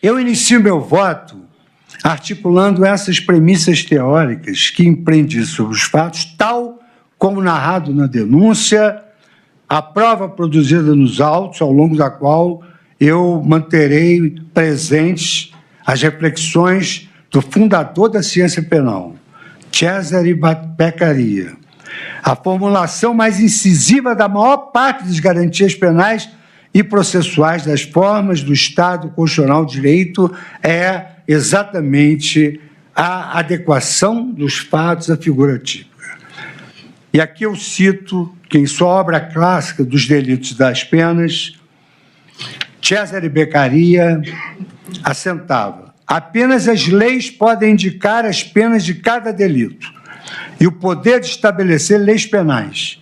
Eu inicio meu voto articulando essas premissas teóricas que empreendi sobre os fatos, tal como narrado na denúncia, a prova produzida nos autos, ao longo da qual eu manterei presentes as reflexões do fundador da ciência penal, Cesare Beccaria, a formulação mais incisiva da maior parte das garantias penais e processuais das formas do Estado constitucional de direito é exatamente a adequação dos fatos à figura típica. E aqui eu cito que, em sua obra clássica dos delitos e das penas, Cesare Beccaria assentava: apenas as leis podem indicar as penas de cada delito e o poder de estabelecer leis penais.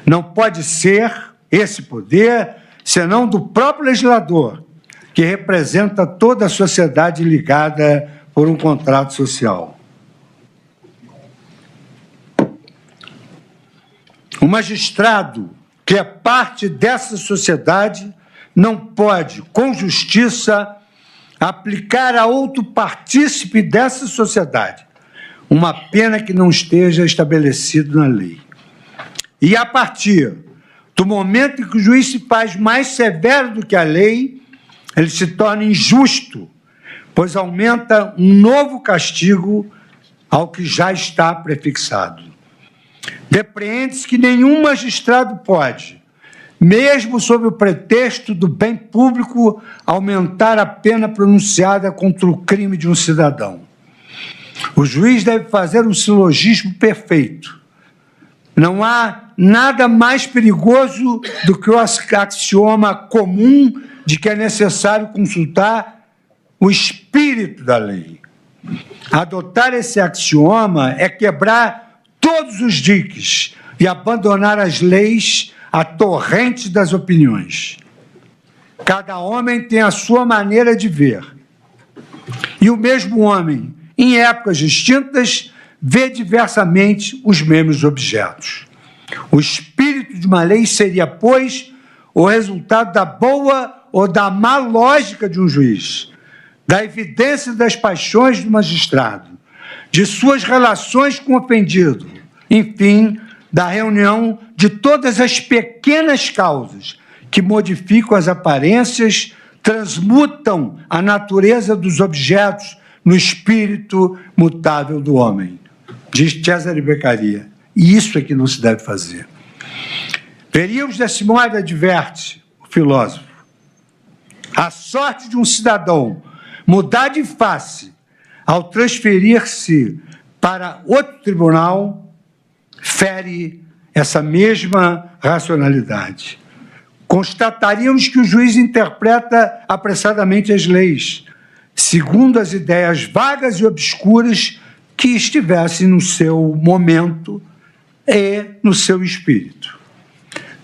Não pode ser esse poder senão do próprio legislador, que representa toda a sociedade ligada por um contrato social. O magistrado, que é parte dessa sociedade, não pode, com justiça, aplicar a outro partícipe dessa sociedade uma pena que não esteja estabelecida na lei. E, a partir do momento em que o juiz se faz mais severo do que a lei, ele se torna injusto, pois aumenta um novo castigo ao que já está prefixado. Depreende-se que nenhum magistrado pode, mesmo sob o pretexto do bem público, aumentar a pena pronunciada contra o crime de um cidadão. O juiz deve fazer um silogismo perfeito. Não há nada mais perigoso do que o axioma comum de que é necessário consultar o espírito da lei. Adotar esse axioma é quebrar todos os diques e abandonar as leis à torrente das opiniões. Cada homem tem a sua maneira de ver. E o mesmo homem, em épocas distintas, vê diversamente os mesmos objetos. O espírito de uma lei seria, pois, o resultado da boa ou da má lógica de um juiz, da evidência das paixões do magistrado, de suas relações com o ofendido, enfim, da reunião de todas as pequenas causas que modificam as aparências, transmutam a natureza dos objetos no espírito mutável do homem. Diz Cesare Beccaria. E isso é que não se deve fazer. Veríamos desse modo, adverte o filósofo, a sorte de um cidadão mudar de face ao transferir-se para outro tribunal, fere essa mesma racionalidade. Constataríamos que o juiz interpreta apressadamente as leis, segundo as ideias vagas e obscuras que estivessem no seu momento e no seu espírito.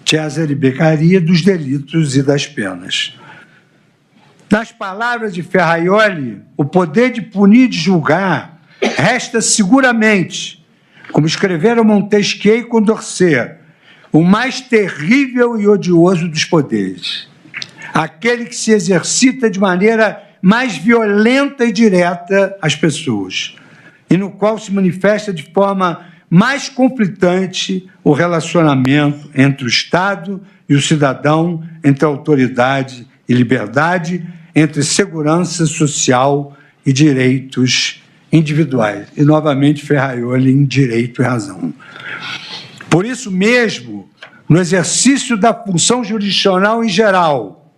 Cesare Beccaria, dos delitos e das penas. Nas palavras de Ferraioli, o poder de punir e de julgar resta seguramente, como escreveram Montesquieu e Condorcet, o mais terrível e odioso dos poderes, aquele que se exercita de maneira mais violenta e direta às pessoas, e no qual se manifesta de forma mais conflitante o relacionamento entre o Estado e o cidadão, entre autoridade e liberdade, entre segurança social e direitos individuais. E, novamente, Ferraioli em Direito e Razão. Por isso mesmo, no exercício da função jurisdicional em geral,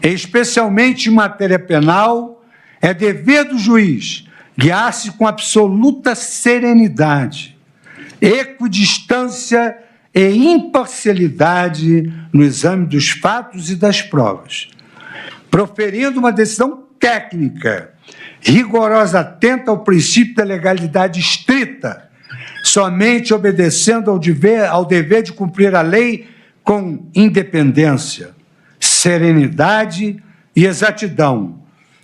e especialmente em matéria penal, é dever do juiz guiar-se com absoluta serenidade, equidistância e imparcialidade no exame dos fatos e das provas, proferindo uma decisão técnica, rigorosa, atenta ao princípio da legalidade estrita, somente obedecendo ao dever de cumprir a lei com independência, serenidade e exatidão,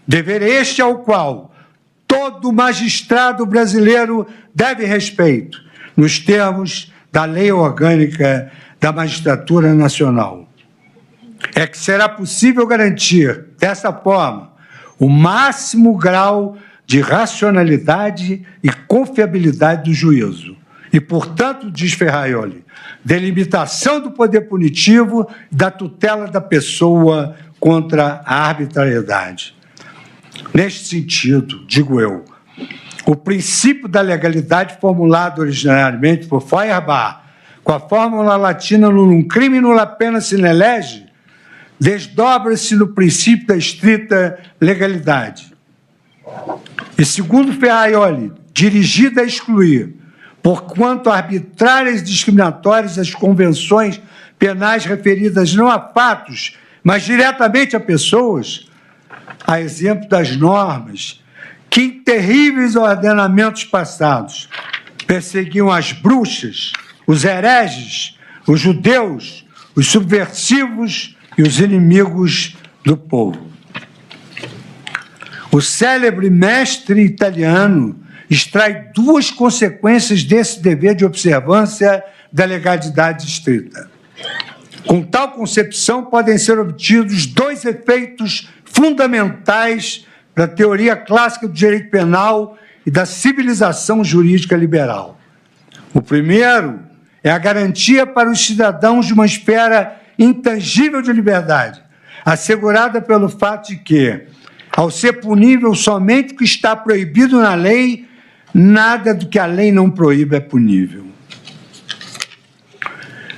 dever este ao qual todo magistrado brasileiro deve respeito, nos termos da Lei Orgânica da Magistratura Nacional. É que será possível garantir, dessa forma, o máximo grau de racionalidade e confiabilidade do juízo. E, portanto, diz Ferraioli, delimitação do poder punitivo e da tutela da pessoa contra a arbitrariedade. Neste sentido, digo eu, o princípio da legalidade formulado originariamente por Feuerbach, com a fórmula latina nullum crime nulla pena sine lege, desdobra-se no princípio da estrita legalidade. E, segundo Ferraioli, dirigida a excluir, porquanto arbitrárias e discriminatórias as convenções penais referidas não a fatos, mas diretamente a pessoas, a exemplo das normas que, em terríveis ordenamentos passados, perseguiam as bruxas, os hereges, os judeus, os subversivos e os inimigos do povo. O célebre mestre italiano extrai duas consequências desse dever de observância da legalidade estrita. Com tal concepção, podem ser obtidos dois efeitos fundamentais da teoria clássica do direito penal e da civilização jurídica liberal. O primeiro é a garantia para os cidadãos de uma esfera intangível de liberdade, assegurada pelo fato de que, ao ser punível somente o que está proibido na lei, nada do que a lei não proíbe é punível.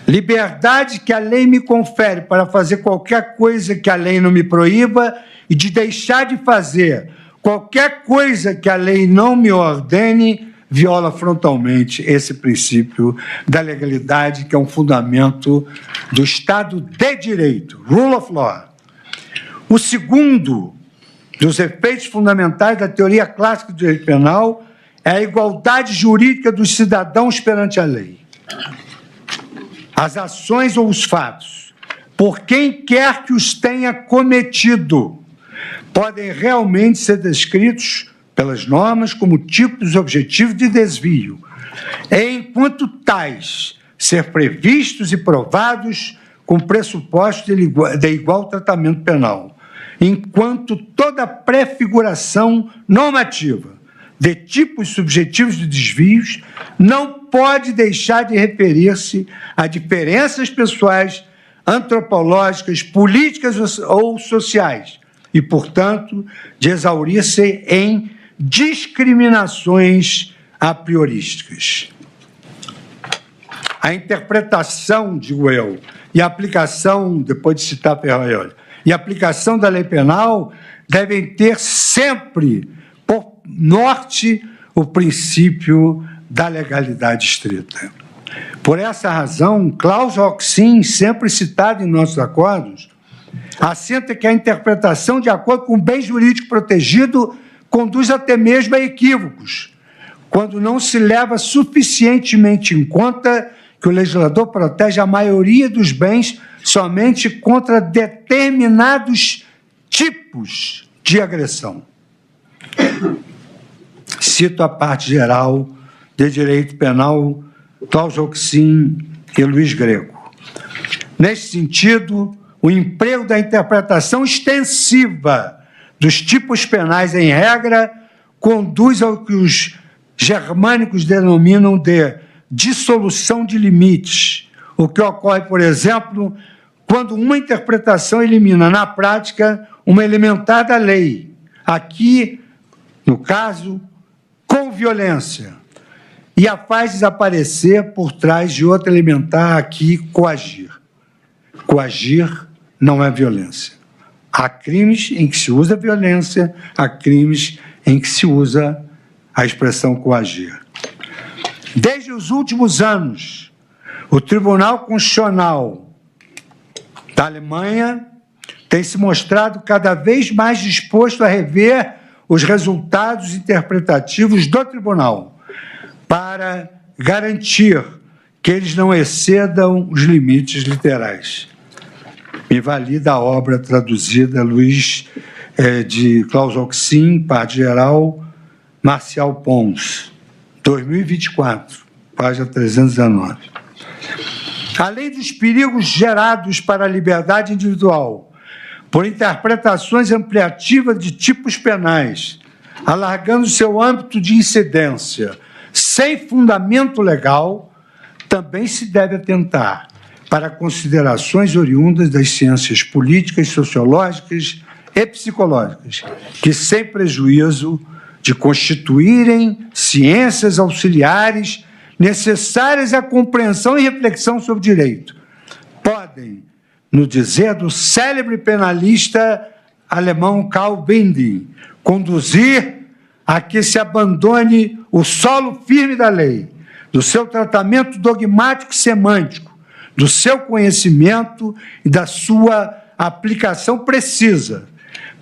Liberdade que a lei me confere para fazer qualquer coisa que a lei não me proíba e de deixar de fazer qualquer coisa que a lei não me ordene, viola frontalmente esse princípio da legalidade, que é um fundamento do Estado de Direito, rule of law. O segundo dos efeitos fundamentais da teoria clássica do direito penal é a igualdade jurídica dos cidadãos perante a lei. As ações ou os fatos, por quem quer que os tenha cometido, podem realmente ser descritos pelas normas como tipos objetivos de desvio, enquanto tais ser previstos e provados com pressupostos de igual tratamento penal, enquanto toda prefiguração normativa de tipos subjetivos de desvios não pode deixar de referir-se a diferenças pessoais, antropológicas, políticas ou sociais e, portanto, de exaurir-se em discriminações a priorísticas. A interpretação, digo eu, e a aplicação, depois de citar Ferraioli, e a aplicação da lei penal devem ter sempre por norte o princípio da legalidade estrita. Por essa razão, Klaus Roxin, sempre citado em nossos acordos, assenta que a interpretação de acordo com o bem jurídico protegido conduz até mesmo a equívocos, quando não se leva suficientemente em conta que o legislador protege a maioria dos bens somente contra determinados tipos de agressão. Cito a parte geral de direito penal, Klaus Roxin e Luiz Greco. Neste sentido, o emprego da interpretação extensiva dos tipos penais, em regra, conduz ao que os germânicos denominam de dissolução de limites, o que ocorre, por exemplo, quando uma interpretação elimina, na prática, uma elementar da lei. Aqui, no caso, com violência, e a faz desaparecer por trás de outra elementar, aqui, coagir. Coagir não é violência. Há crimes em que se usa violência, há crimes em que se usa a expressão coagir. Desde os últimos anos, o Tribunal Constitucional da Alemanha tem se mostrado cada vez mais disposto a rever os resultados interpretativos do tribunal para garantir que eles não excedam os limites literais. Me valida a obra traduzida, Luiz, de Klaus Roxin, parte geral, Marcial Pons, 2024, página 319. Além dos perigos gerados para a liberdade individual por interpretações ampliativas de tipos penais, alargando seu âmbito de incidência sem fundamento legal, também se deve atentar para considerações oriundas das ciências políticas, sociológicas e psicológicas, que, sem prejuízo de constituírem ciências auxiliares necessárias à compreensão e reflexão sobre direito, podem, no dizer do célebre penalista alemão Karl Binding, conduzir a que se abandone o solo firme da lei, do seu tratamento dogmático e semântico, do seu conhecimento e da sua aplicação precisa,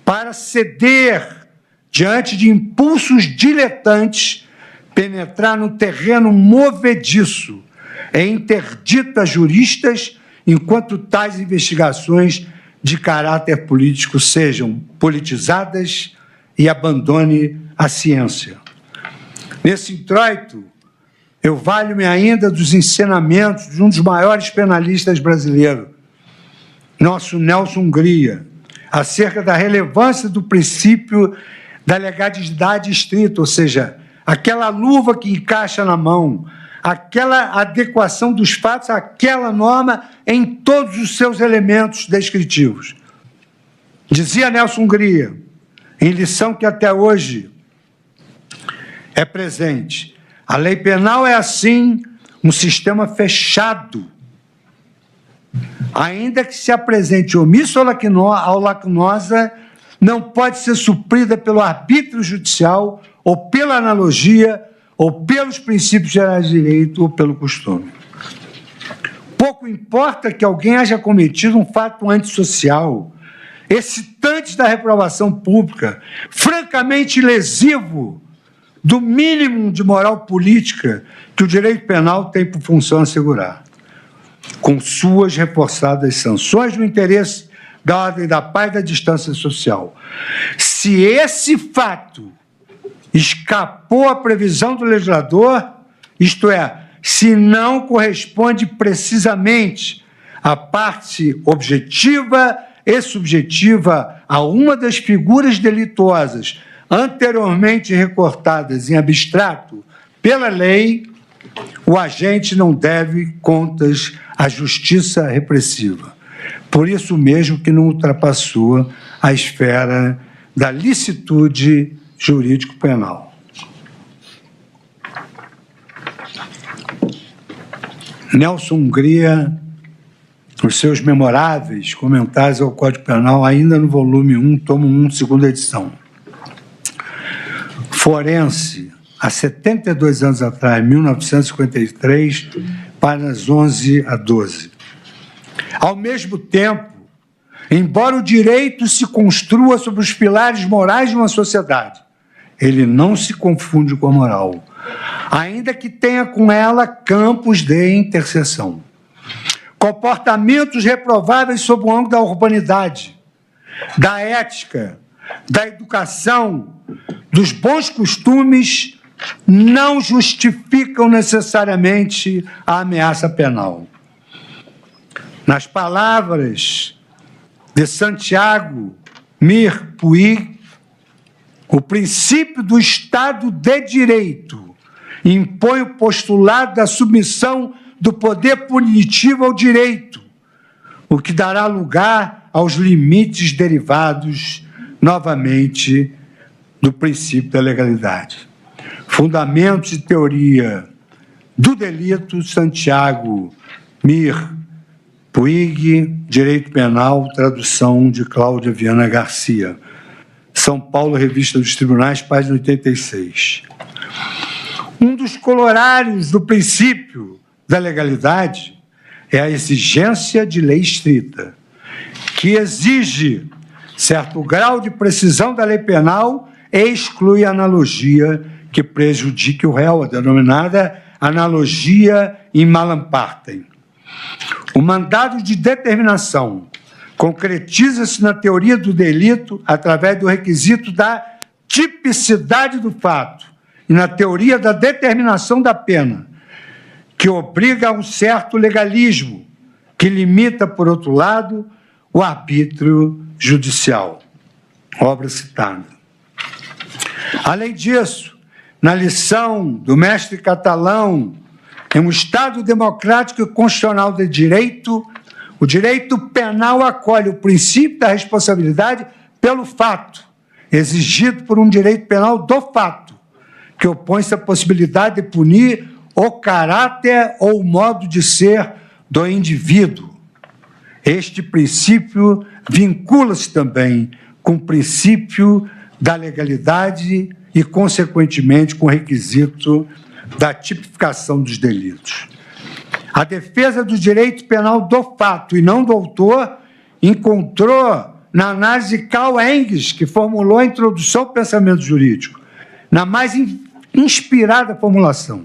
para ceder diante de impulsos diletantes, penetrar no terreno movediço e interdita juristas enquanto tais investigações de caráter político sejam politizadas e abandone a ciência. Nesse introito, eu valho-me ainda dos ensinamentos de um dos maiores penalistas brasileiros, nosso Nelson Hungria, acerca da relevância do princípio da legalidade estrita, ou seja, aquela luva que encaixa na mão, aquela adequação dos fatos àquela norma em todos os seus elementos descritivos. Dizia Nelson Hungria, em lição que até hoje é presente, a lei penal é, assim, um sistema fechado, ainda que se apresente omissa ou lacunosa, não pode ser suprida pelo arbítrio judicial ou pela analogia, ou pelos princípios gerais de direito, ou pelo costume. Pouco importa que alguém haja cometido um fato antissocial, excitante da reprovação pública, francamente lesivo do mínimo de moral política que o direito penal tem por função assegurar, com suas reforçadas sanções no interesse da ordem da paz e da distância social. Se esse fato escapou à previsão do legislador, isto é, se não corresponde precisamente à parte objetiva e subjetiva a uma das figuras delituosas anteriormente recortadas em abstrato pela lei, o agente não deve contas à justiça repressiva. Por isso mesmo que não ultrapassou a esfera da licitude jurídico-penal. Nelson Hungria, os seus memoráveis comentários ao Código Penal, ainda no volume 1, tomo 1, segunda edição. Forense, há 72 anos atrás, 1953, páginas 11 a 12. Ao mesmo tempo, embora o direito se construa sobre os pilares morais de uma sociedade, ele não se confunde com a moral, ainda que tenha com ela campos de interseção. Comportamentos reprováveis sob o ângulo da urbanidade, da ética, da educação, dos bons costumes, não justificam necessariamente a ameaça penal. Nas palavras de Santiago Mir Puig, o princípio do Estado de Direito impõe o postulado da submissão do poder punitivo ao direito, o que dará lugar aos limites derivados, novamente, do princípio da legalidade. Fundamentos de teoria do delito, Santiago Mir Puig, Direito Penal, tradução de Cláudia Viana Garcia. São Paulo, Revista dos Tribunais, página 86. Um dos colorários do princípio da legalidade é a exigência de lei estrita, que exige certo grau de precisão da lei penal e exclui a analogia que prejudique o réu, a denominada analogia in malam partem. O mandado de determinação concretiza-se na teoria do delito através do requisito da tipicidade do fato e na teoria da determinação da pena, que obriga a um certo legalismo, que limita, por outro lado, o arbítrio judicial, obra citada. Além disso, na lição do mestre Catalão, em um Estado democrático e constitucional de direito, o direito penal acolhe o princípio da responsabilidade pelo fato, exigido por um direito penal do fato, que opõe-se à possibilidade de punir o caráter ou o modo de ser do indivíduo. Este princípio vincula-se também com o princípio da legalidade e, consequentemente, com o requisito da tipificação dos delitos. A defesa do direito penal do fato e não do autor encontrou na análise Karl Engels, que formulou a introdução ao pensamento jurídico, na mais inspirada formulação.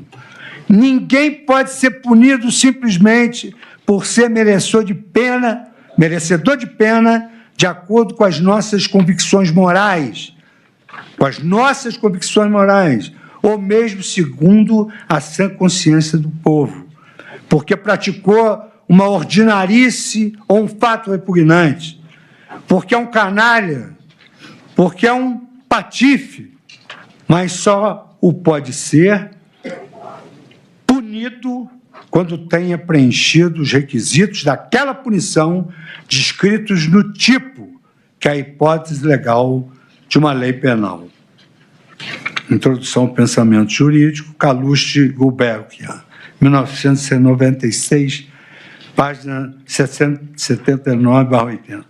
Ninguém pode ser punido simplesmente por ser merecedor de pena, de acordo com as nossas convicções morais, ou mesmo segundo a sã consciência do povo, porque praticou uma ordinarice ou um fato repugnante, porque é um canalha, porque é um patife, mas só o pode ser punido quando tenha preenchido os requisitos daquela punição descritos no tipo, que é a hipótese legal de uma lei penal. Introdução ao pensamento jurídico, Calouste Gulbenkian, 1996, página 79/80.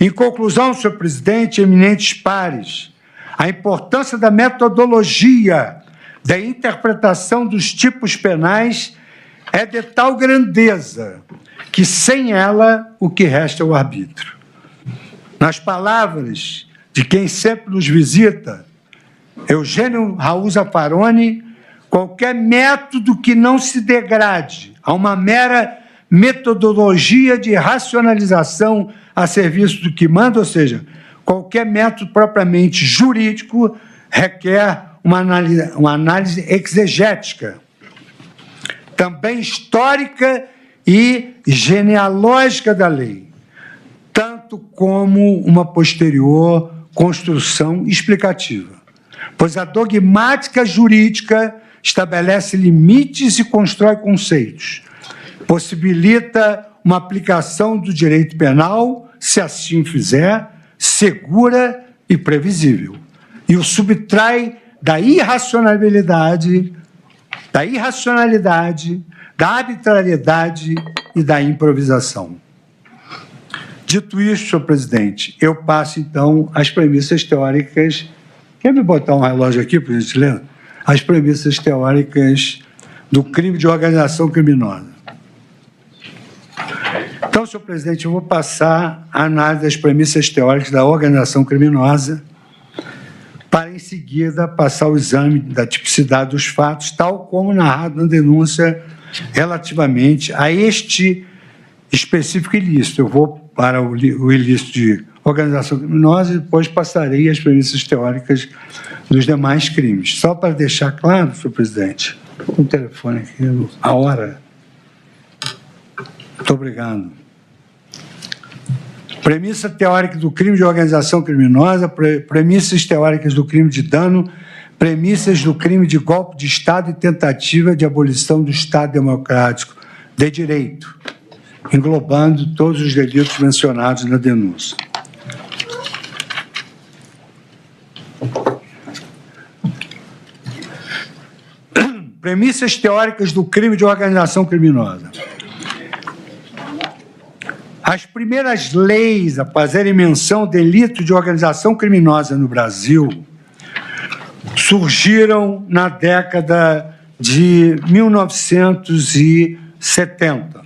Em conclusão, senhor presidente, eminentes pares, a importância da metodologia da interpretação dos tipos penais é de tal grandeza que, sem ela, o que resta é o arbítrio. Nas palavras de quem sempre nos visita, Eugênio Raul Zaffaroni, qualquer método que não se degrade a uma mera metodologia de racionalização a serviço do que manda, ou seja, qualquer método propriamente jurídico requer uma análise exegética, também histórica e genealógica da lei, tanto como uma posterior construção explicativa, pois a dogmática jurídica estabelece limites e constrói conceitos, possibilita uma aplicação do direito penal, se assim o fizer, segura e previsível, e o subtrai da irracionalidade, da arbitrariedade e da improvisação. Dito isto, senhor presidente, eu passo, então, às premissas teóricas. Quer me botar um relógio aqui, por gentileza? As premissas teóricas do crime de organização criminosa. Então, senhor presidente, eu vou passar a análise das premissas teóricas da organização criminosa, para, em seguida, passar o exame da tipicidade dos fatos, tal como narrado na denúncia relativamente a este específico ilícito. Eu vou para o ilícito de organização criminosa e depois passarei as premissas teóricas dos demais crimes. Só para deixar claro, senhor presidente, com o telefone aqui, a hora. Muito obrigado. Premissa teórica do crime de organização criminosa, premissas teóricas do crime de dano, premissas do crime de golpe de Estado e tentativa de abolição do Estado democrático de direito, englobando todos os delitos mencionados na denúncia. Premissas teóricas do crime de organização criminosa. As primeiras leis a fazerem menção ao delito de organização criminosa no Brasil surgiram na década de 1970.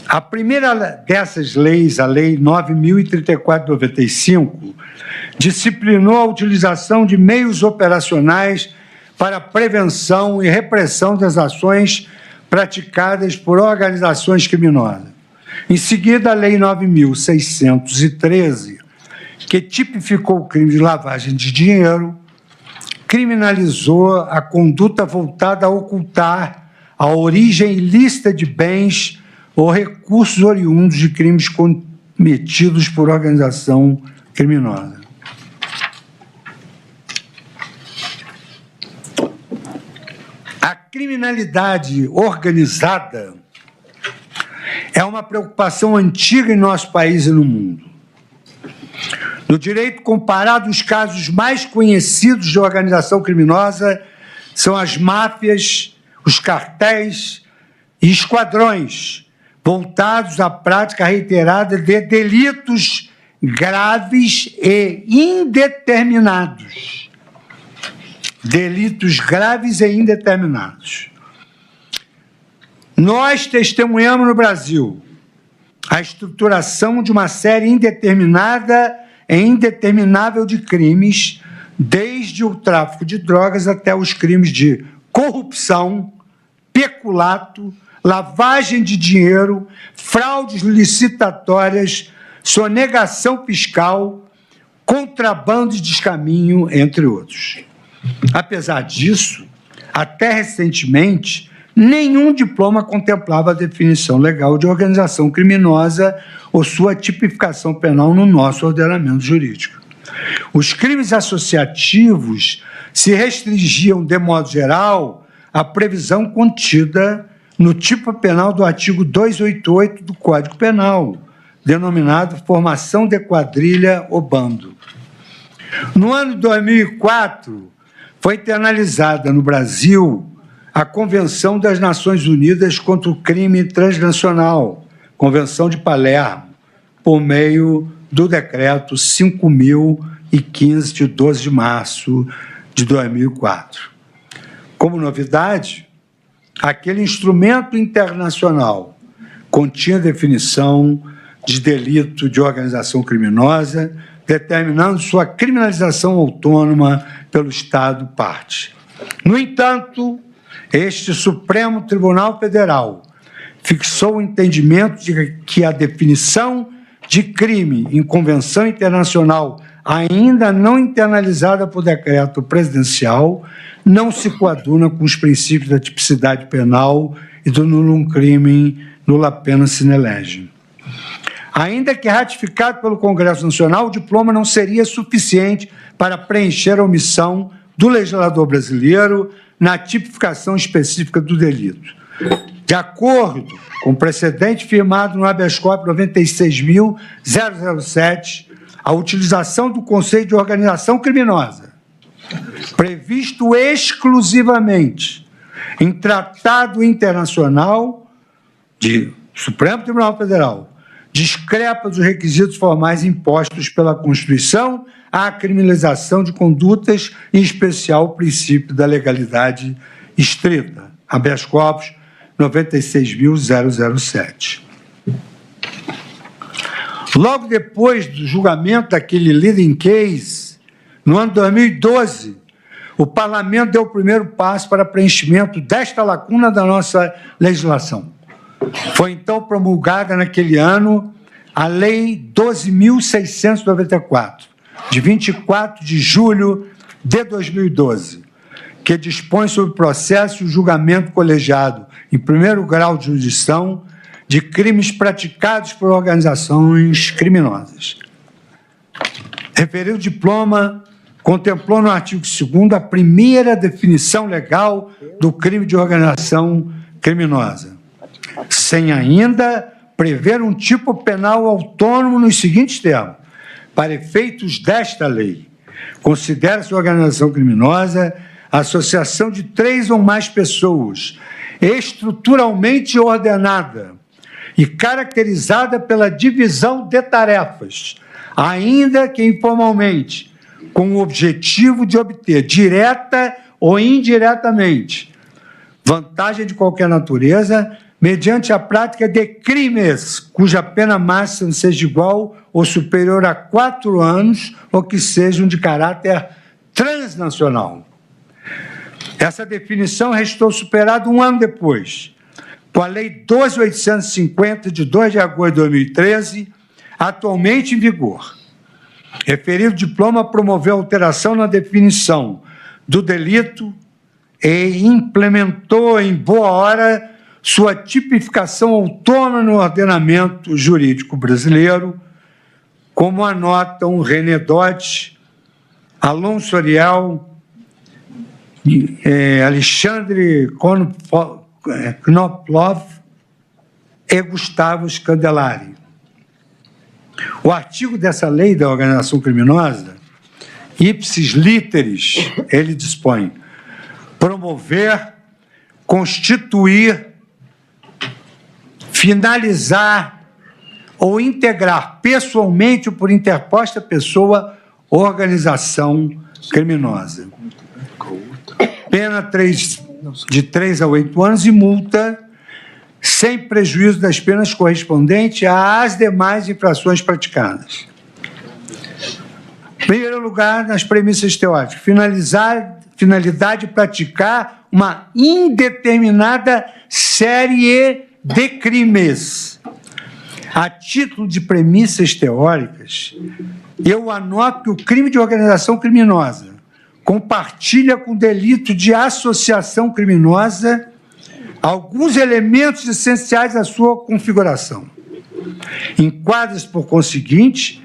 A primeira dessas leis, a Lei 9.034 de 95, disciplinou a utilização de meios operacionais para a prevenção e repressão das ações praticadas por organizações criminosas. Em seguida, a Lei 9.613, que tipificou o crime de lavagem de dinheiro, criminalizou a conduta voltada a ocultar a origem ilícita de bens ou recursos oriundos de crimes cometidos por organização criminosa. A criminalidade organizada é uma preocupação antiga em nosso país e no mundo. No direito comparado, os casos mais conhecidos de organização criminosa são as máfias, os cartéis e esquadrões, voltados à prática reiterada de delitos graves e indeterminados. Delitos graves e indeterminados. Nós testemunhamos no Brasil a estruturação de uma série indeterminada e indeterminável de crimes, desde o tráfico de drogas até os crimes de corrupção, peculato, lavagem de dinheiro, fraudes licitatórias, sonegação fiscal, contrabando e descaminho, entre outros. Apesar disso, até recentemente, nenhum diploma contemplava a definição legal de organização criminosa ou sua tipificação penal no nosso ordenamento jurídico. Os crimes associativos se restringiam, de modo geral, à previsão contida no tipo penal do artigo 288 do Código Penal, denominado formação de quadrilha ou bando. No ano de 2004, foi internalizada no Brasil a Convenção das Nações Unidas contra o Crime Transnacional, Convenção de Palermo, por meio do decreto 5.015, de 12 de março de 2004. Como novidade, aquele instrumento internacional continha definição de delito de organização criminosa, determinando sua criminalização autônoma pelo Estado parte. No entanto, este Supremo Tribunal Federal fixou o entendimento de que a definição de crime em convenção internacional ainda não internalizada por decreto presidencial não se coaduna com os princípios da tipicidade penal e do nullum crimen, nulla pena sine lege. Ainda que ratificado pelo Congresso Nacional, o diploma não seria suficiente para preencher a omissão do legislador brasileiro na tipificação específica do delito. De acordo com o precedente firmado no habeas corpus 96.007, a utilização do conceito de organização criminosa, previsto exclusivamente em tratado internacional de Supremo Tribunal Federal, discrepa dos requisitos formais impostos pela Constituição à criminalização de condutas, em especial o princípio da legalidade estrita, habeas corpus 96.007. Logo depois do julgamento daquele leading case, no ano de 2012, o Parlamento deu o primeiro passo para preenchimento desta lacuna da nossa legislação. Foi então promulgada naquele ano a Lei 12.694, de 24 de julho de 2012, que dispõe sobre o processo e o julgamento colegiado em primeiro grau de jurisdição de crimes praticados por organizações criminosas. Referido diploma contemplou no artigo 2º a primeira definição legal do crime de organização criminosa, sem ainda prever um tipo penal autônomo nos seguintes termos: para efeitos desta lei, considera-se organização criminosa a associação de 3 ou mais pessoas, estruturalmente ordenada e caracterizada pela divisão de tarefas, ainda que informalmente, com o objetivo de obter, direta ou indiretamente, vantagem de qualquer natureza, mediante a prática de crimes cuja pena máxima seja igual ou superior a 4 anos ou que sejam de caráter transnacional. Essa definição restou superada um ano depois, com a Lei 12.850, de 2 de agosto de 2013, atualmente em vigor. Referido diploma promoveu alteração na definição do delito e implementou em boa hora sua tipificação autônoma no ordenamento jurídico brasileiro, como anotam René Dodge, Alonso Ariel, Alexandre Knopflof e Gustavo Scandelari. O artigo dessa lei da organização criminosa, ipsis literis, ele dispõe: promover, constituir, finalizar ou integrar pessoalmente ou por interposta pessoa organização criminosa. Pena de 3 a 8 anos e multa, sem prejuízo das penas correspondentes às demais infrações praticadas. Em primeiro lugar, nas premissas teóricas, finalidade de praticar uma indeterminada série de crimes. A título de premissas teóricas, eu anoto que o crime de organização criminosa compartilha com o delito de associação criminosa alguns elementos essenciais da sua configuração. Enquadra-se, por conseguinte,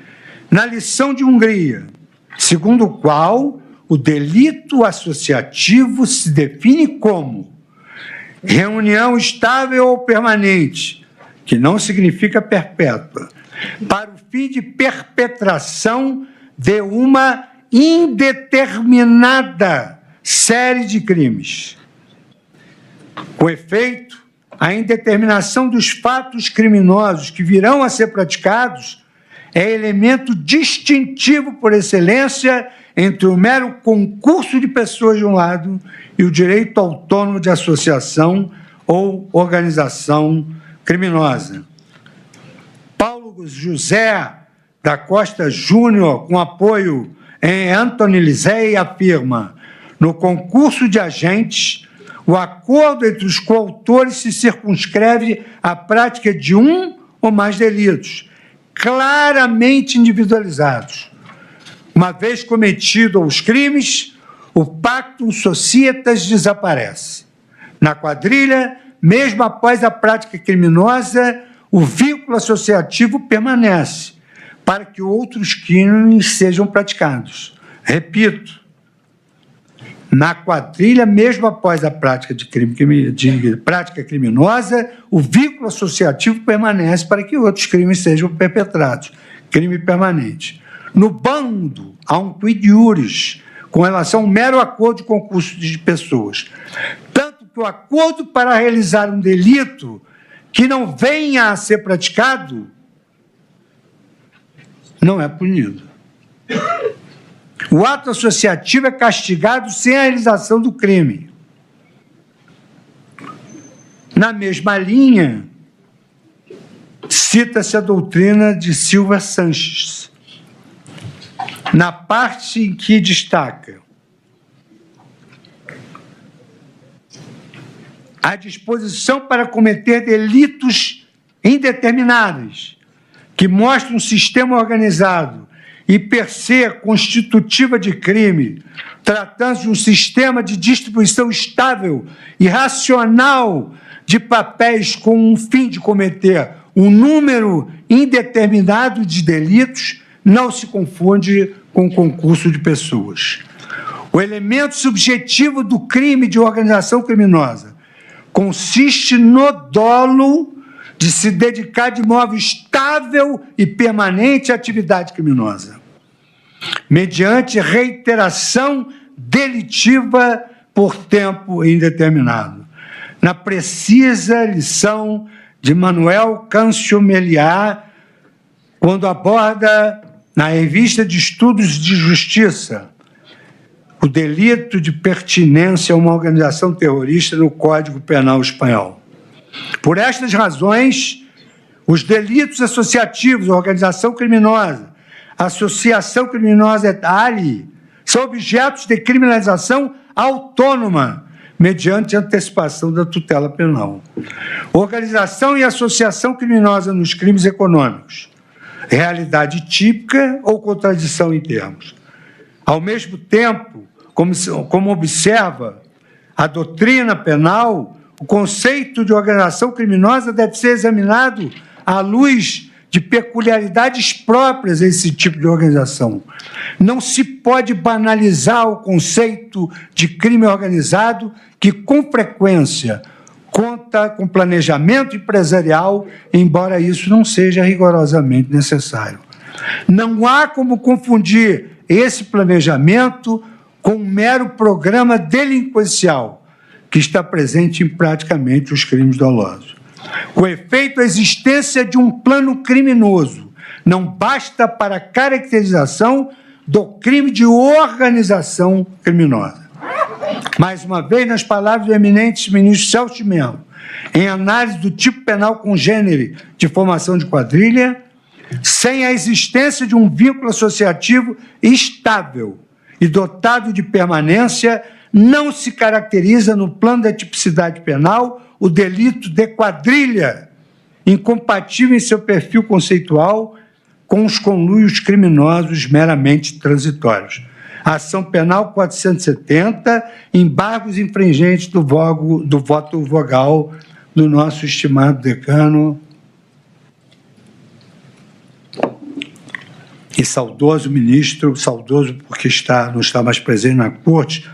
na lição de Hungria, segundo o qual o delito associativo se define como reunião estável ou permanente, que não significa perpétua, para o fim de perpetração de uma indeterminada série de crimes. Com efeito, a indeterminação dos fatos criminosos que virão a ser praticados é elemento distintivo por excelência entre o mero concurso de pessoas de um lado e o direito autônomo de associação ou organização criminosa. Paulo José da Costa Júnior, com apoio em Anthony Lisei, afirma: no concurso de agentes, o acordo entre os coautores se circunscreve à prática de um ou mais delitos, claramente individualizados. Uma vez cometidos os crimes, o pactum societas desaparece. Na quadrilha, mesmo após a prática criminosa, o vínculo associativo permanece, para que outros crimes sejam praticados. Repito, na quadrilha, mesmo após a prática de prática criminosa, o vínculo associativo permanece para que outros crimes sejam perpetrados. Crime permanente. No bando, há um quid iuris com relação ao mero acordo de concurso de pessoas. Tanto que o acordo para realizar um delito que não venha a ser praticado não é punido. O ato associativo é castigado sem a realização do crime. Na mesma linha, cita-se a doutrina de Silva Sanches, na parte em que destaca a disposição para cometer delitos indeterminados, que mostra um sistema organizado e per se constitutiva de crime, tratando-se de um sistema de distribuição estável e racional de papéis com o fim de cometer um número indeterminado de delitos, não se confunde com concurso de pessoas. O elemento subjetivo do crime de organização criminosa consiste no dolo de se dedicar de modo estável e permanente à atividade criminosa, mediante reiteração delitiva por tempo indeterminado. Na precisa lição de Manuel Câncio Meliá, quando aborda na Revista de Estudos de Justiça o delito de pertinência a uma organização terrorista no Código Penal Espanhol. Por estas razões, os delitos associativos, organização criminosa, associação criminosa et ali, são objetos de criminalização autônoma, mediante antecipação da tutela penal. Organização e associação criminosa nos crimes econômicos, realidade típica ou contradição em termos. Ao mesmo tempo, como observa a doutrina penal, o conceito de organização criminosa deve ser examinado à luz de peculiaridades próprias a esse tipo de organização. Não se pode banalizar o conceito de crime organizado, que, com frequência, conta com planejamento empresarial, embora isso não seja rigorosamente necessário. Não há como confundir esse planejamento com um mero programa delinquencial, que está presente em praticamente os crimes dolosos. Com efeito, a existência de um plano criminoso não basta para a caracterização do crime de organização criminosa. Mais uma vez, nas palavras do eminente ministro Celso de Mello, em análise do tipo penal congênere de formação de quadrilha, sem a existência de um vínculo associativo estável e dotado de permanência, não se caracteriza no plano da tipicidade penal o delito de quadrilha, incompatível em seu perfil conceitual com os conluios criminosos meramente transitórios. Ação Penal 470, embargos infringentes do voto vogal do nosso estimado decano e saudoso ministro, saudoso porque não está mais presente na corte,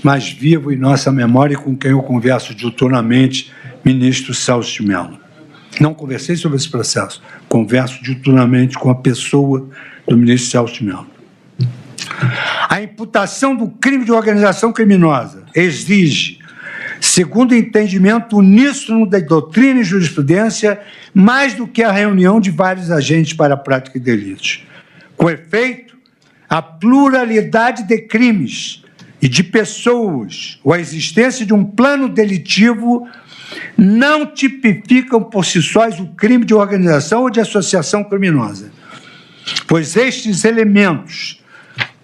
mas vivo em nossa memória e com quem eu converso diuturnamente, ministro Celso de Mello. Não conversei sobre esse processo, converso diuturnamente com a pessoa do ministro Celso de Mello. A imputação do crime de organização criminosa exige, segundo o entendimento uníssono da doutrina e jurisprudência, mais do que a reunião de vários agentes para a prática de delitos. Com efeito, a pluralidade de crimes e de pessoas, ou a existência de um plano delitivo, não tipificam por si sós o crime de organização ou de associação criminosa, pois estes elementos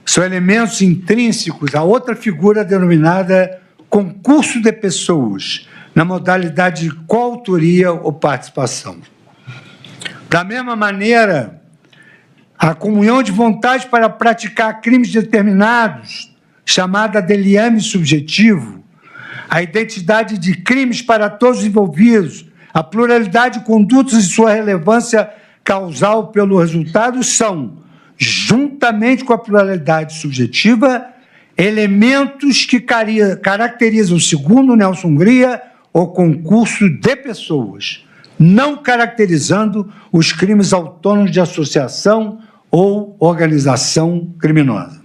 são elementos intrínsecos a outra figura denominada concurso de pessoas, na modalidade de coautoria ou participação. Da mesma maneira, a comunhão de vontade para praticar crimes determinados, chamada de liame subjetivo, a identidade de crimes para todos os envolvidos, a pluralidade de condutas e sua relevância causal pelo resultado são, juntamente com a pluralidade subjetiva, elementos que caracterizam, segundo Nelson Hungria, o concurso de pessoas, não caracterizando os crimes autônomos de associação ou organização criminosa.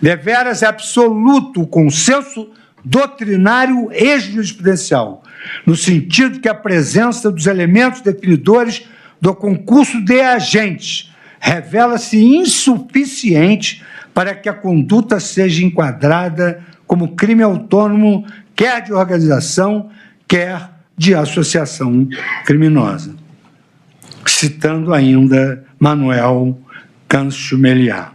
Deveras é absoluto o consenso doutrinário e jurisprudencial, no sentido que a presença dos elementos definidores do concurso de agentes revela-se insuficiente para que a conduta seja enquadrada como crime autônomo, quer de organização, quer de associação criminosa. Citando ainda Manuel Câncio Meliá.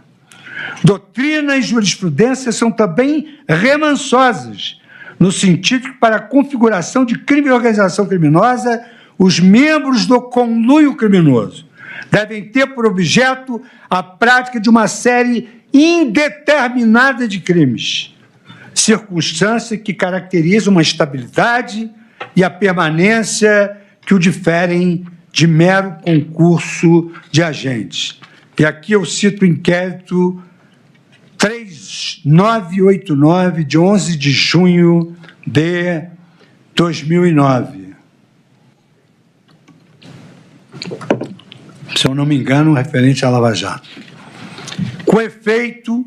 Doutrina e jurisprudência são também remansosas, no sentido que, para a configuração de crime e organização criminosa, os membros do conluio criminoso devem ter por objeto a prática de uma série indeterminada de crimes, circunstância que caracteriza uma estabilidade e a permanência que o diferem de mero concurso de agentes. E aqui eu cito o inquérito 3989, de 11 de junho de 2009. Se eu não me engano, referente à Lava Jato. Com efeito,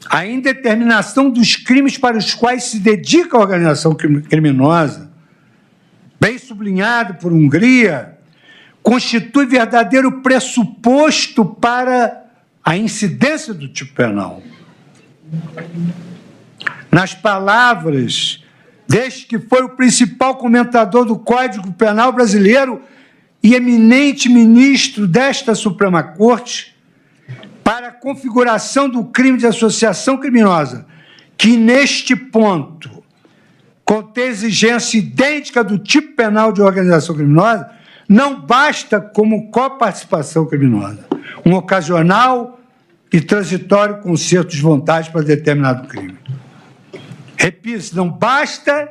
a indeterminação dos crimes para os quais se dedica a organização criminosa, bem sublinhado por Hungria, constitui verdadeiro pressuposto para a incidência do tipo penal. Nas palavras deste que foi o principal comentador do Código Penal brasileiro e eminente ministro desta Suprema Corte, para a configuração do crime de associação criminosa, que neste ponto contém exigência idêntica do tipo penal de organização criminosa, não basta como coparticipação criminosa, um ocasional e transitório concerto de vontade para determinado crime. Repito, não basta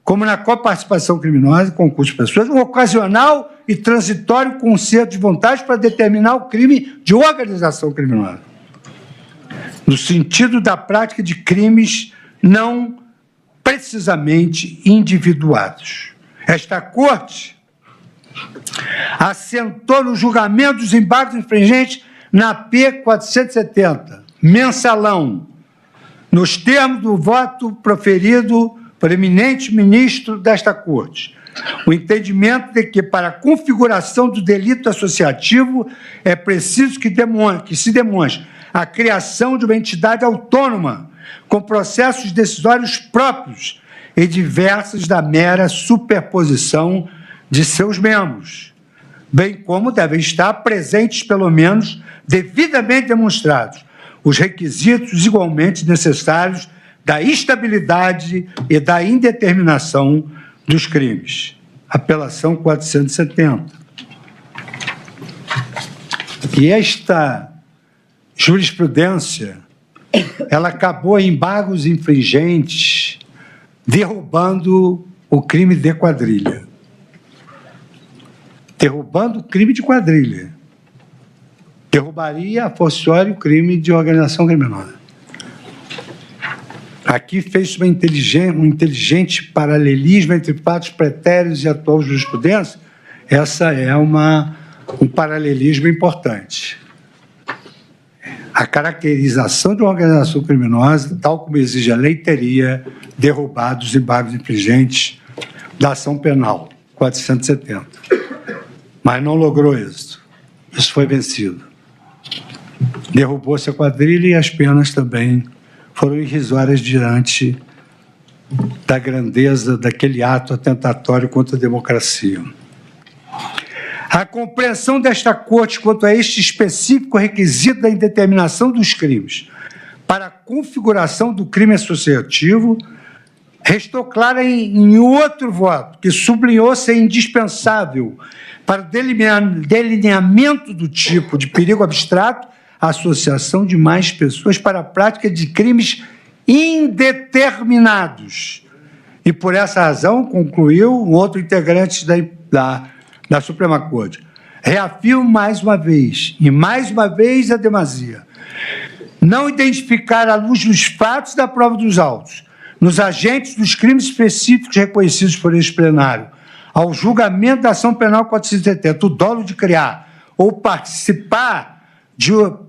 como na coparticipação criminosa, concurso de pessoas, um ocasional e transitório concerto de vontade para determinar o crime de organização criminosa, no sentido da prática de crimes não precisamente individuados. Esta Corte assentou no julgamento dos embargos infringentes na P 470, mensalão, nos termos do voto proferido por eminente ministro desta Corte, o entendimento de que, para a configuração do delito associativo, é preciso que se demonstre a criação de uma entidade autônoma, com processos decisórios próprios e diversas da mera superposição de seus membros, bem como devem estar presentes, pelo menos, devidamente demonstrados, os requisitos igualmente necessários da estabilidade e da indeterminação dos crimes. Apelação 470. E esta jurisprudência, ela acabou em embargos infringentes, derrubando o crime de quadrilha. Derrubando o crime de quadrilha. Derrubaria a forciori o crime de organização criminosa. Aqui fez um inteligente paralelismo entre fatos pretéritos e atual jurisprudência. Essa é um paralelismo importante. A caracterização de uma organização criminosa, tal como exige a lei, teria derrubado os embargos infringentes da ação penal 470. Mas não logrou êxito. Isso foi vencido. Derrubou-se a quadrilha e as penas também foram irrisórias diante da grandeza daquele ato atentatório contra a democracia. A compreensão desta Corte quanto a este específico requisito da indeterminação dos crimes para a configuração do crime associativo restou clara em outro voto, que sublinhou ser indispensável para o delineamento do tipo de perigo abstrato a associação de mais pessoas para a prática de crimes indeterminados. E, por essa razão, concluiu um outro integrante da Suprema Corte, reafirmo mais uma vez, e mais uma vez a demasia, não identificar à luz dos fatos da prova dos autos, nos agentes dos crimes específicos reconhecidos por este plenário, ao julgamento da ação penal 470, o dolo de criar ou participar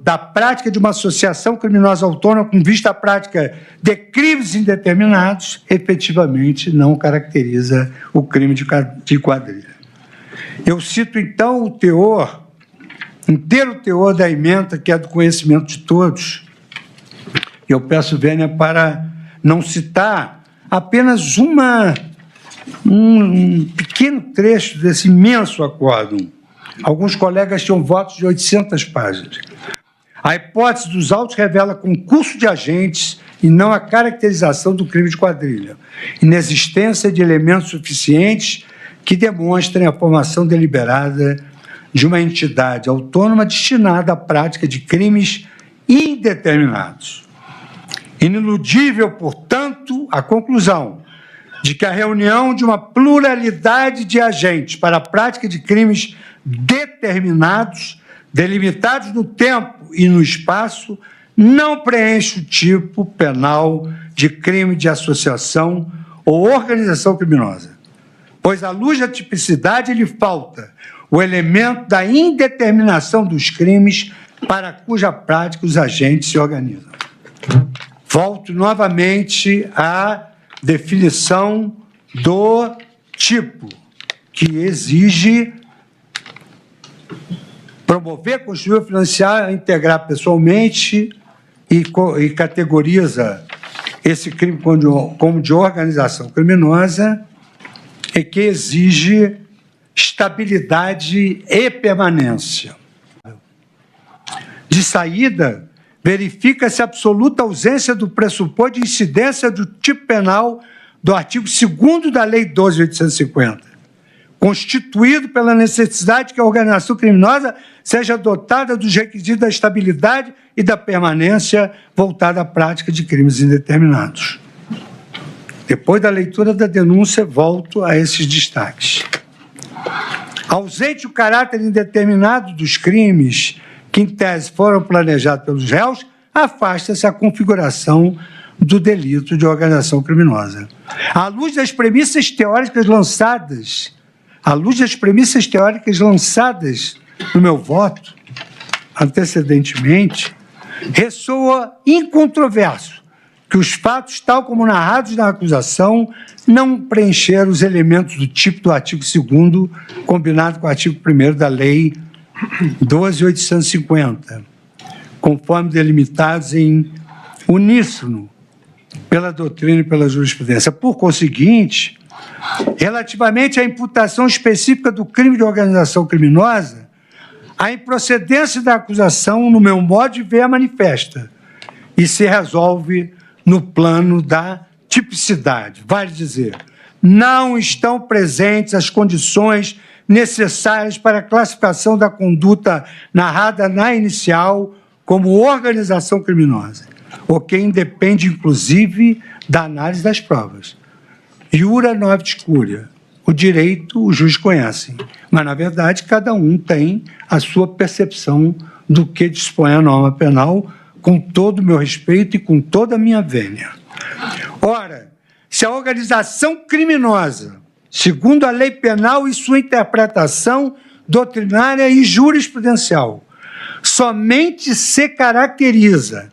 da prática de uma associação criminosa autônoma com vista à prática de crimes indeterminados, efetivamente não caracteriza o crime de quadrilha. Eu cito, então, o inteiro teor da emenda, que é do conhecimento de todos. Eu peço vênia para não citar apenas um pequeno trecho desse imenso acórdão. Alguns colegas tinham votos de 800 páginas. A hipótese dos autos revela concurso de agentes e não a caracterização do crime de quadrilha, inexistência de elementos suficientes que demonstrem a formação deliberada de uma entidade autônoma destinada à prática de crimes indeterminados. Iniludível, portanto, a conclusão de que a reunião de uma pluralidade de agentes para a prática de crimes determinados, delimitados no tempo e no espaço, não preenche o tipo penal de crime de associação ou organização criminosa, pois, à luz da tipicidade, lhe falta o elemento da indeterminação dos crimes para cuja prática os agentes se organizam. Volto novamente à definição do tipo, que exige promover, construir, financiar, integrar pessoalmente e categoriza esse crime como de organização criminosa e que exige estabilidade e permanência. De saída, verifica-se a absoluta ausência do pressuposto de incidência do tipo penal do artigo 2º da Lei 12.850, constituído pela necessidade que a organização criminosa seja dotada dos requisitos da estabilidade e da permanência voltada à prática de crimes indeterminados. Depois da leitura da denúncia, volto a esses destaques. Ausente o caráter indeterminado dos crimes que, em tese, foram planejados pelos réus, afasta-se a configuração do delito de organização criminosa. À luz das premissas teóricas lançadas, no meu voto, antecedentemente, ressoa incontroverso que os fatos, tal como narrados na acusação, não preencheram os elementos do tipo do artigo 2º, combinado com o artigo 1º da Lei 12.850, conforme delimitados em uníssono pela doutrina e pela jurisprudência. Por conseguinte, relativamente à imputação específica do crime de organização criminosa, a improcedência da acusação, no meu modo de ver, é manifesta e se resolve no plano da tipicidade. Vale dizer, não estão presentes as condições necessárias para a classificação da conduta narrada na inicial como organização criminosa, o que independe, inclusive, da análise das provas. Iura novit curia. O direito, os juízes conhecem, mas, na verdade, cada um tem a sua percepção do que dispõe a norma penal, com todo o meu respeito e com toda a minha vênia. Ora, se a organização criminosa, segundo a lei penal e sua interpretação doutrinária e jurisprudencial, somente se caracteriza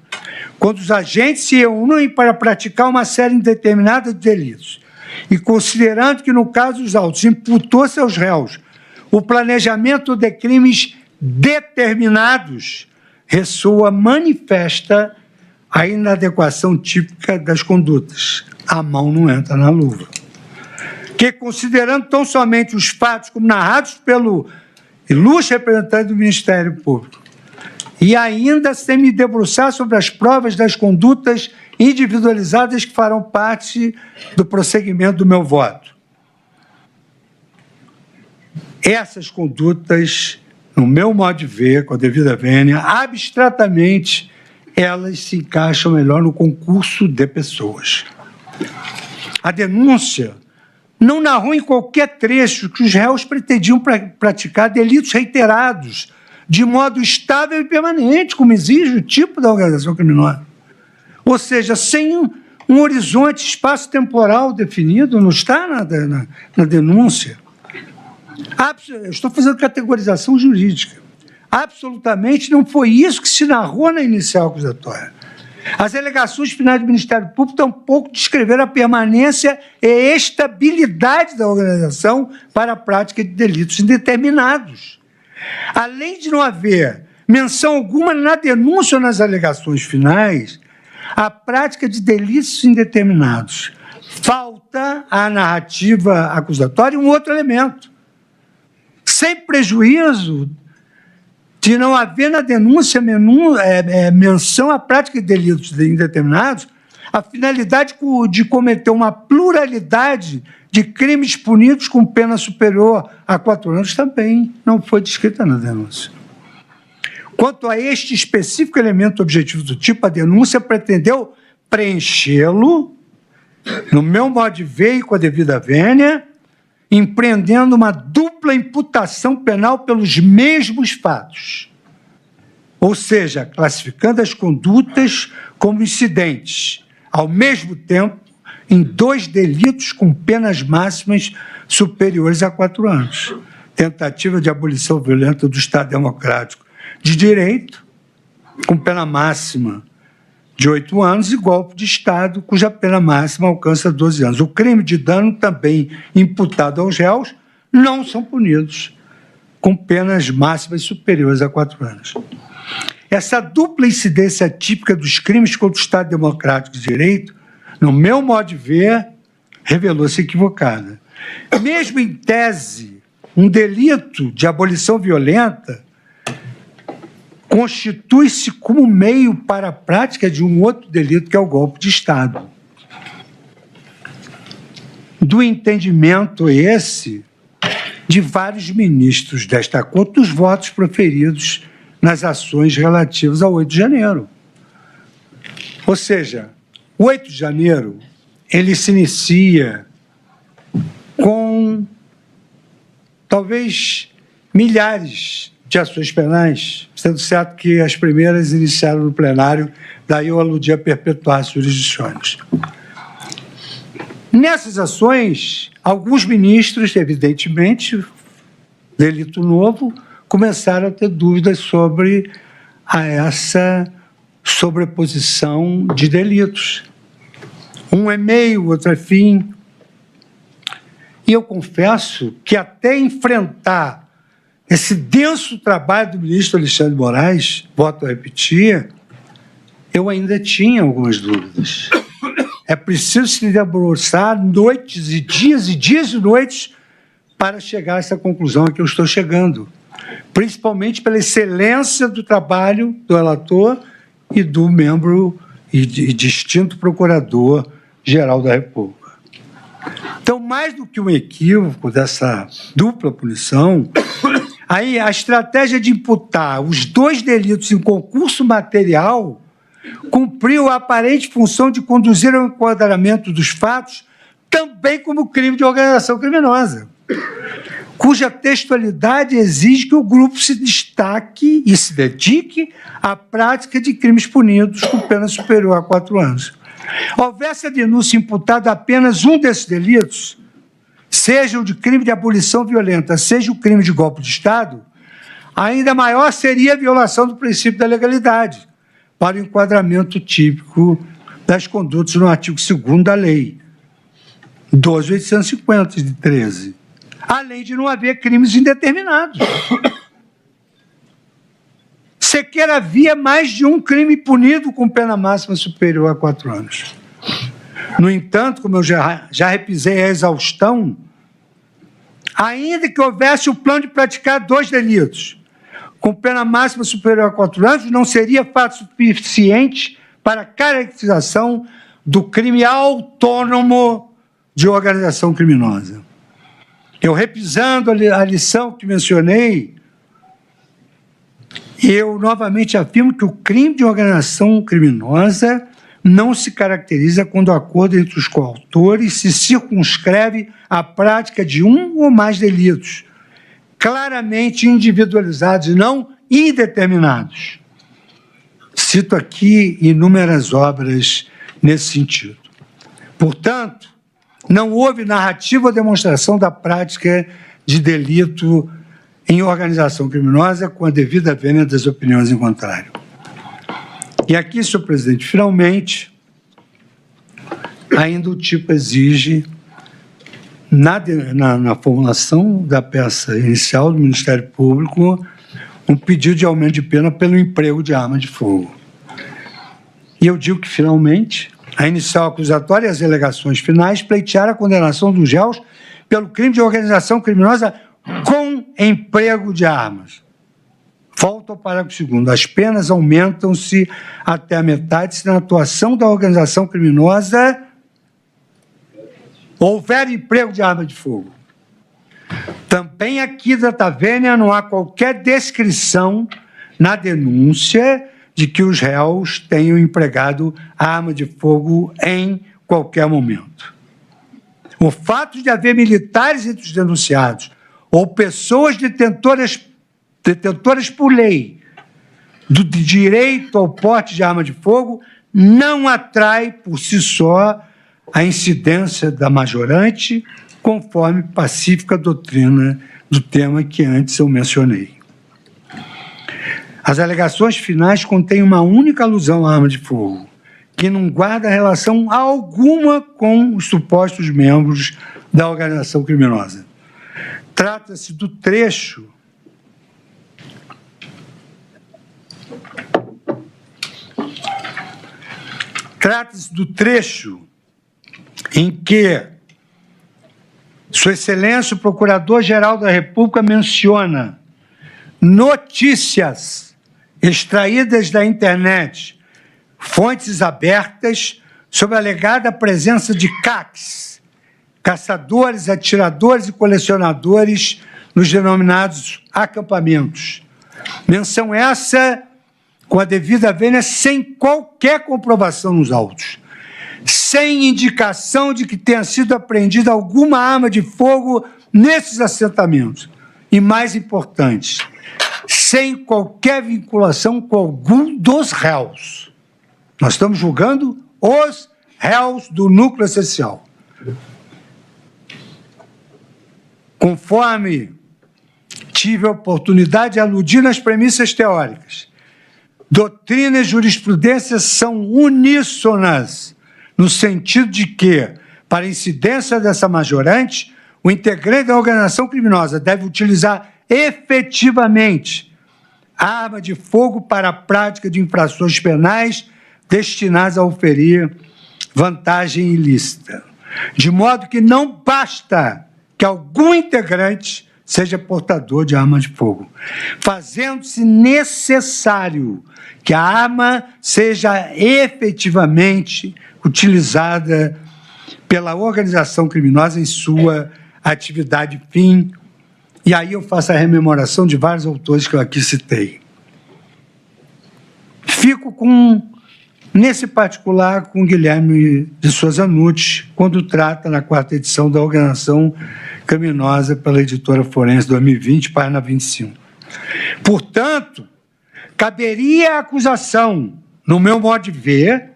quando os agentes se reúnem para praticar uma série indeterminada de delitos, e considerando que, no caso dos autos, imputou-se aos réus o planejamento de crimes determinados, ressoa manifesta a inadequação típica das condutas. A mão não entra na luva. Que, considerando tão somente os fatos como narrados pelo ilustre representante do Ministério Público, e ainda sem me debruçar sobre as provas das condutas individualizadas que farão parte do prosseguimento do meu voto. Essas condutas, no meu modo de ver, com a devida vênia, abstratamente, elas se encaixam melhor no concurso de pessoas. A denúncia não narrou em qualquer trecho que os réus pretendiam praticar delitos reiterados, de modo estável e permanente, como exige o tipo da organização criminosa. Ou seja, sem um horizonte espaço-temporal definido, não está na denúncia. Eu estou fazendo categorização jurídica. Absolutamente não foi isso que se narrou na inicial acusatória. As alegações finais do Ministério Público tampouco descreveram a permanência e estabilidade da organização para a prática de delitos indeterminados. Além de não haver menção alguma na denúncia ou nas alegações finais, a prática de delitos indeterminados. Falta à narrativa acusatória um outro elemento. Sem prejuízo de não haver na denúncia menção à prática de delitos indeterminados, a finalidade de cometer uma pluralidade de crimes punidos com pena superior a 4 anos também não foi descrita na denúncia. Quanto a este específico elemento objetivo do tipo, a denúncia pretendeu preenchê-lo, no meu modo de ver e com a devida vênia, empreendendo uma dupla imputação penal pelos mesmos fatos. Ou seja, classificando as condutas como incidentes, ao mesmo tempo, em 2 delitos com penas máximas superiores a 4 anos. Tentativa de abolição violenta do Estado Democrático de Direito, com pena máxima de 8 anos, e golpe de Estado, cuja pena máxima alcança 12 anos. O crime de dano, também imputado aos réus, não são punidos com penas máximas superiores a 4 anos. Essa dupla incidência típica dos crimes contra o Estado Democrático de Direito, no meu modo de ver, revelou-se equivocada. Mesmo em tese, um delito de abolição violenta constitui-se como meio para a prática de um outro delito, que é o golpe de Estado. Do entendimento esse de vários ministros desta Corte, dos votos proferidos nas ações relativas ao 8 de janeiro. Ou seja, o 8 de janeiro ele se inicia com talvez milhares de ações penais, sendo certo que as primeiras iniciaram no plenário, daí eu aludi a perpetuar as jurisdições. Nessas ações, alguns ministros, evidentemente, delito novo, começaram a ter dúvidas sobre essa sobreposição de delitos. Um é meio, outro é fim. E eu confesso que até enfrentar esse denso trabalho do ministro Alexandre de Moraes, volto a repetir, eu ainda tinha algumas dúvidas. É preciso se debruçar noites e dias e noites para chegar a essa conclusão a que eu estou chegando, principalmente pela excelência do trabalho do relator e do membro e distinto procurador-geral da República. Então, mais do que um equívoco dessa dupla punição, aí a estratégia de imputar os dois delitos em concurso material cumpriu a aparente função de conduzir ao enquadramento dos fatos também como crime de organização criminosa, cuja textualidade exige que o grupo se destaque e se dedique à prática de crimes punidos com pena superior a 4 anos. Houvesse a denúncia imputada apenas um desses delitos, seja o de crime de abolição violenta, seja o crime de golpe de Estado, ainda maior seria a violação do princípio da legalidade, para o enquadramento típico das condutas no artigo 2º da lei 12.850 de 13, além de não haver crimes indeterminados. Sequer havia mais de um crime punido com pena máxima superior a 4 anos. No entanto, como eu já repisei a exaustão, ainda que houvesse o plano de praticar 2 delitos, com pena máxima superior a 4 anos, não seria fato suficiente para a caracterização do crime autônomo de organização criminosa. Eu, repisando a lição que mencionei, eu novamente afirmo que o crime de organização criminosa não se caracteriza quando o acordo entre os coautores se circunscreve à prática de um ou mais delitos, claramente individualizados e não indeterminados. Cito aqui inúmeras obras nesse sentido. Portanto, não houve narrativa ou demonstração da prática de delito em organização criminosa com a devida vênia das opiniões em contrário. E aqui, senhor presidente, finalmente, ainda o tipo exige, na formulação da peça inicial do Ministério Público, um pedido de aumento de pena pelo emprego de arma de fogo. E eu digo que, finalmente, a inicial acusatória e as alegações finais pleitearam a condenação dos réus pelo crime de organização criminosa com emprego de armas. Volto ao parágrafo 2º. As penas aumentam-se até a metade se na atuação da organização criminosa houver emprego de arma de fogo. Também aqui da Tavênia não há qualquer descrição na denúncia de que os réus tenham empregado arma de fogo em qualquer momento. O fato de haver militares entre os denunciados ou pessoas detentoras por lei do direito ao porte de arma de fogo não atrai por si só a incidência da majorante, conforme pacífica doutrina do tema que antes eu mencionei. As alegações finais contêm uma única alusão à arma de fogo, que não guarda relação alguma com os supostos membros da organização criminosa. Trata-se do trecho em que Sua Excelência, o Procurador-Geral da República, menciona notícias extraídas da internet, fontes abertas, sobre a alegada presença de CACs, caçadores, atiradores e colecionadores, nos denominados acampamentos. Menção essa com a devida vênia, sem qualquer comprovação nos autos, sem indicação de que tenha sido apreendida alguma arma de fogo nesses assentamentos. E, mais importante, sem qualquer vinculação com algum dos réus. Nós estamos julgando os réus do núcleo essencial. Conforme tive a oportunidade de aludir nas premissas teóricas, doutrina e jurisprudência são uníssonas, no sentido de que, para incidência dessa majorante, o integrante da organização criminosa deve utilizar efetivamente a arma de fogo para a prática de infrações penais destinadas a oferir vantagem ilícita. De modo que não basta que algum integrante seja portador de arma de fogo, fazendo-se necessário que a arma seja efetivamente utilizada pela organização criminosa em sua atividade fim. E aí eu faço a rememoração de vários autores que eu aqui citei. Fico nesse particular, com Guilherme de Souza Nutti, quando trata na 4ª edição da Organização Criminosa pela Editora Forense 2020, página 25. Portanto, caberia à acusação, no meu modo de ver,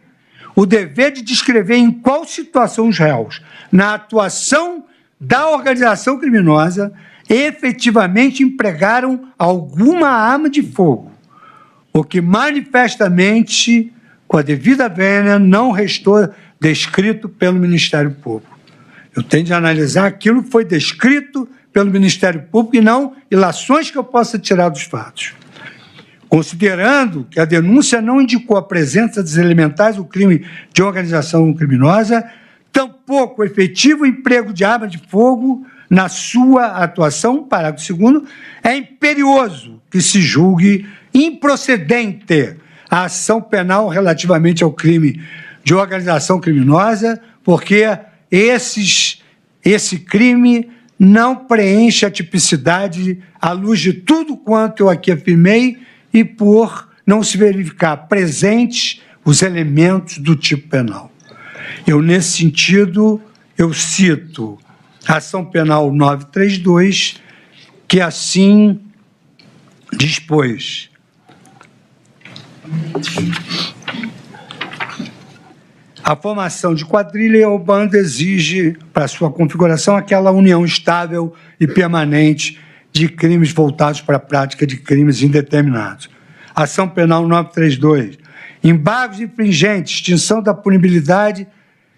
o dever de descrever em qual situação os réus, na atuação da organização criminosa, efetivamente empregaram alguma arma de fogo, o que manifestamente, com a devida vênia, não restou descrito pelo Ministério Público. Eu tenho de analisar aquilo que foi descrito pelo Ministério Público e não ilações que eu possa tirar dos fatos. Considerando que a denúncia não indicou a presença dos elementais do crime de organização criminosa, tampouco o efetivo emprego de arma de fogo na sua atuação, parágrafo 2º, é imperioso que se julgue improcedente a ação penal relativamente ao crime de organização criminosa, porque esse crime não preenche a tipicidade à luz de tudo quanto eu aqui afirmei e por não se verificar presentes os elementos do tipo penal. Eu, nesse sentido, eu cito a ação penal 932, que assim dispôs: a formação de quadrilha ou banda exige, para sua configuração, aquela união estável e permanente de crimes voltados para a prática de crimes indeterminados. Ação penal 932, embargos infringentes, extinção da punibilidade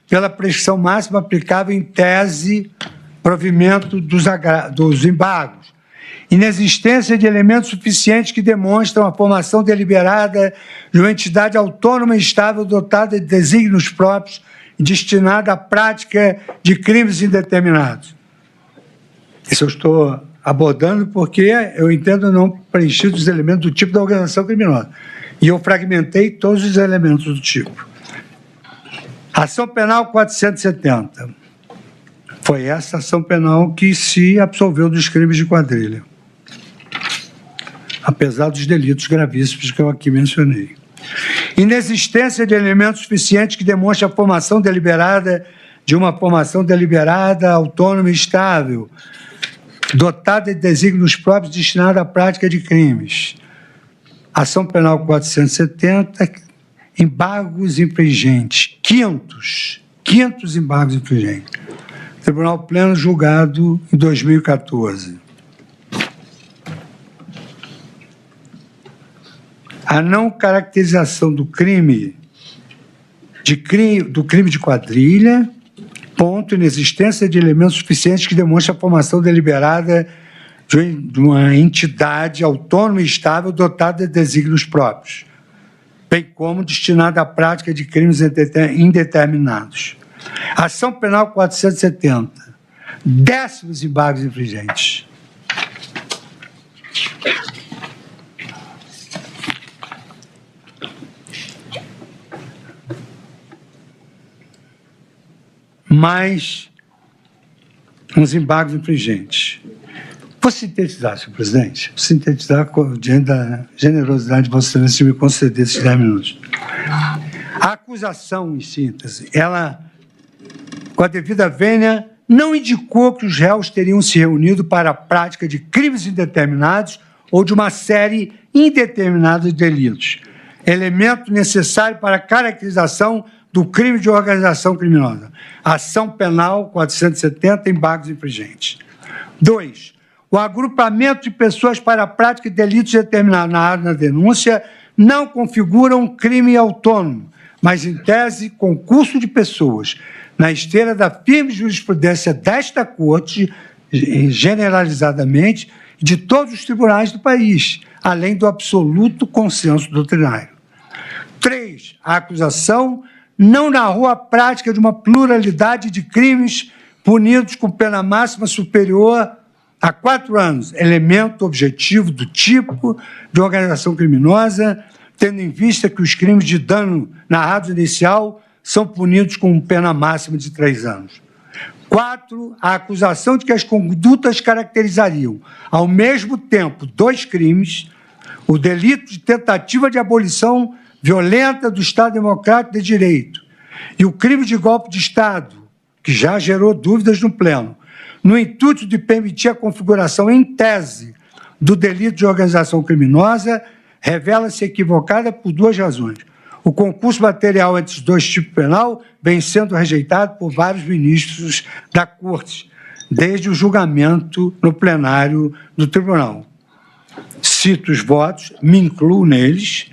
pela prescrição máxima aplicável em tese, provimento dos embargos, inexistência de elementos suficientes que demonstram a formação deliberada de uma entidade autônoma e estável dotada de desígnios próprios e destinada à prática de crimes indeterminados. Isso eu estou abordando porque eu entendo não preenchido os elementos do tipo da organização criminosa. E eu fragmentei todos os elementos do tipo. Ação penal 470. Foi essa ação penal que se absolveu dos crimes de quadrilha, apesar dos delitos gravíssimos que eu aqui mencionei. Inexistência de elementos suficientes que demonstrem a formação deliberada de uma formação deliberada, autônoma e estável, dotada de desígnios próprios destinada à prática de crimes. Ação penal 470, embargos infringentes, 500 embargos infringentes. Tribunal Pleno julgado em 2014. A não caracterização do crime de quadrilha, ponto, inexistência de elementos suficientes que demonstrem a formação deliberada de uma entidade autônoma e estável dotada de desígnios próprios, bem como destinada à prática de crimes indeterminados. Ação penal 470, 10 embargos infringentes. Mais uns embargos infringentes. Vou sintetizar, senhor presidente, vou sintetizar diante da generosidade de Vossa Excelência de me conceder esses 10 minutos. A acusação, em síntese, ela com a devida vênia, não indicou que os réus teriam se reunido para a prática de crimes indeterminados ou de uma série indeterminada de delitos, elemento necessário para a caracterização do crime de organização criminosa. Ação Penal 470, embargos infringentes. 2. O agrupamento de pessoas para a prática de delitos determinados na denúncia não configura um crime autônomo, mas, em tese, concurso de pessoas, na esteira da firme jurisprudência desta Corte, generalizadamente, e de todos os tribunais do país, além do absoluto consenso doutrinário. 3. A acusação não narrou a prática de uma pluralidade de crimes punidos com pena máxima superior a 4 anos, elemento objetivo do tipo de organização criminosa, tendo em vista que os crimes de dano narrados inicial são punidos com pena máxima de 3 anos. 4. A acusação de que as condutas caracterizariam, ao mesmo tempo, 2 crimes, o delito de tentativa de abolição violenta do Estado Democrático de Direito e o crime de golpe de Estado, que já gerou dúvidas no Pleno, no intuito de permitir a configuração em tese do delito de organização criminosa, revela-se equivocada por 2 razões. O concurso material entre os 2 tipos penal vem sendo rejeitado por vários ministros da Corte, desde o julgamento no plenário do Tribunal. Cito os votos, me incluo neles,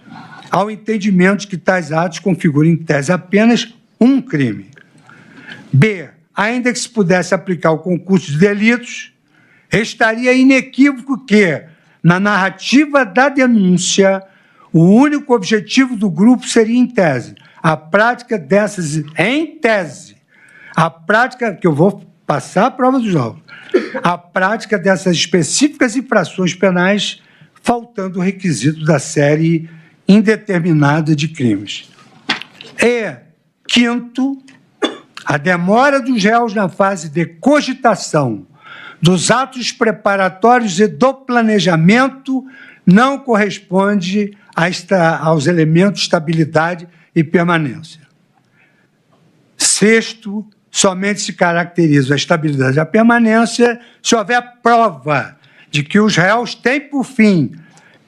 ao entendimento de que tais atos configuram em tese apenas um crime. B. Ainda que se pudesse aplicar o concurso de delitos, restaria inequívoco que, na narrativa da denúncia, o único objetivo do grupo seria, em tese, a prática dessas, em tese, a prática, que eu vou passar a prova dos autos, a prática dessas específicas infrações penais, faltando o requisito da série indeterminada de crimes. E, quinto, a demora dos réus na fase de cogitação dos atos preparatórios e do planejamento não corresponde aos elementos de estabilidade e permanência. Sexto, somente se caracteriza a estabilidade e a permanência se houver prova de que os réus têm, por fim,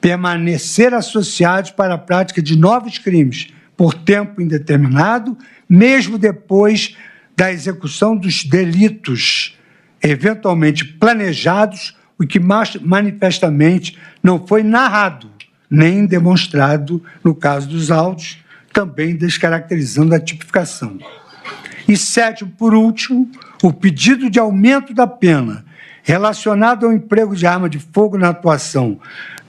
permanecer associados para a prática de novos crimes por tempo indeterminado, mesmo depois da execução dos delitos eventualmente planejados, o que manifestamente não foi narrado, nem demonstrado no caso dos autos, também descaracterizando a tipificação. E sétimo, por último, o pedido de aumento da pena relacionado ao emprego de arma de fogo na atuação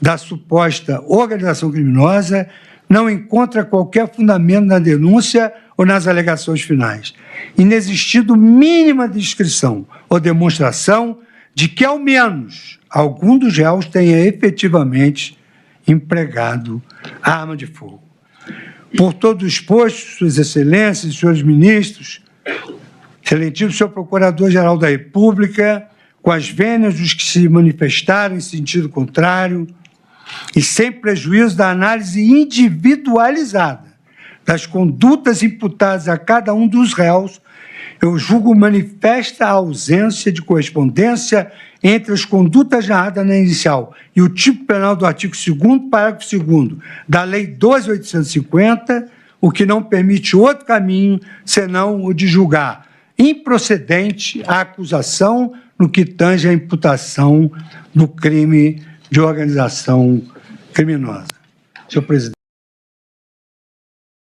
da suposta organização criminosa não encontra qualquer fundamento na denúncia ou nas alegações finais, inexistindo mínima descrição ou demonstração de que, ao menos, algum dos réus tenha efetivamente empregado arma de fogo. Por todo o exposto, Suas Excelências, senhores ministros, excelentíssimo senhor Procurador-Geral da República, com as vênias dos que se manifestaram em sentido contrário, e sem prejuízo da análise individualizada das condutas imputadas a cada um dos réus, eu julgo manifesta a ausência de correspondência entre as condutas narradas na inicial e o tipo penal do artigo 2º, parágrafo 2º da Lei 12.850, o que não permite outro caminho senão o de julgar improcedente a acusação no que tange à imputação do crime de organização criminosa. Senhor presidente.